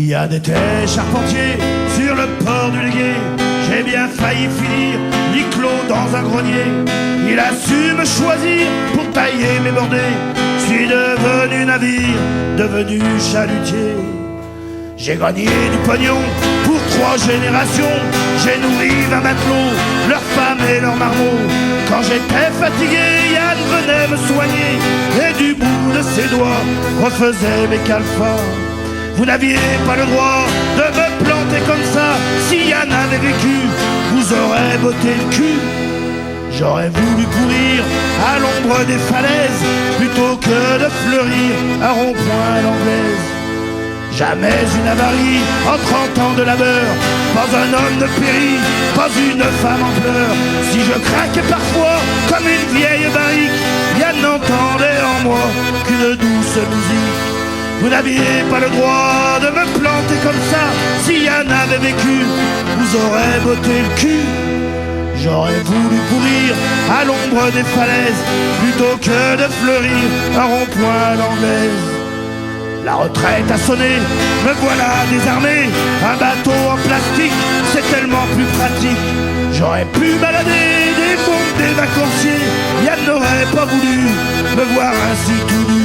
Il y a d'été charpentier sur le port du Légué. J'ai bien failli finir mi-clos dans un grenier. Il a su me choisir pour tailler mes bordées. Je suis devenu navire, devenu chalutier. J'ai gagné du pognon pour 3 générations. J'ai nourri 20 matelots, leurs femmes et leurs marmots. Quand j'étais fatigué, Yann venait me soigner et du bout de ses doigts refaisait mes calfats. Vous n'aviez pas le droit de me planter comme ça. Si Yann avait vécu, vous aurez botté le cul. J'aurais voulu courir à l'ombre des falaises plutôt que de fleurir à rond-point à l'anglaise. Jamais une avarie en 30 ans de labeur, pas un homme ne périt, pas une femme en pleurs. Si je craquais parfois comme une vieille barrique, Yann n'entendait en moi qu'une douce musique. Vous n'aviez pas le droit de me planter comme ça. Si Yann avait vécu, vous aurez botté le cul. J'aurais voulu courir à l'ombre des falaises plutôt que de fleurir un rond-point à l'anglaise. La retraite a sonné, me voilà désarmé. Un bateau en plastique, c'est tellement plus pratique. J'aurais pu balader des bombes des vacanciers. Yann n'aurait pas voulu me voir ainsi tout nu.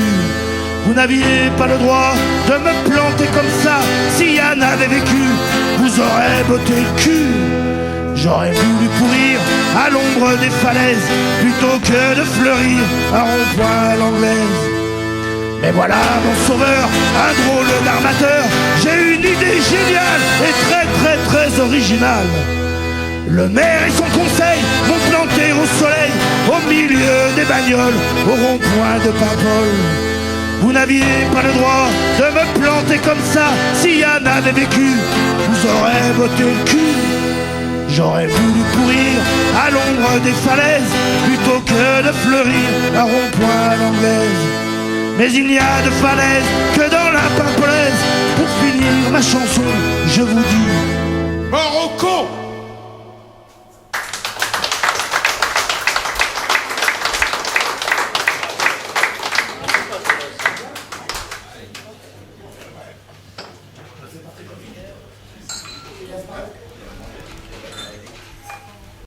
Vous n'aviez pas le droit de me planter comme ça. Si Yann avait vécu, vous aurez botté le cul. J'aurais voulu courir à l'ombre des falaises plutôt que de fleurir un rond-point à l'anglaise. Mais voilà mon sauveur, un drôle d'armateur. J'ai une idée géniale et très originale. Le maire et son conseil m'ont planté au soleil, au milieu des bagnoles, au rond-point de Paimpol. Vous n'aviez pas le droit de me planter comme ça. Si Yann avait vécu, vous aurez botté le cul. J'aurais voulu courir à l'ombre des falaises plutôt que de fleurir un rond-point à l'anglaise. Mais il n'y a de falaise que dans la Paimpolaise. Pour finir ma chanson, je vous dis: Mort au con!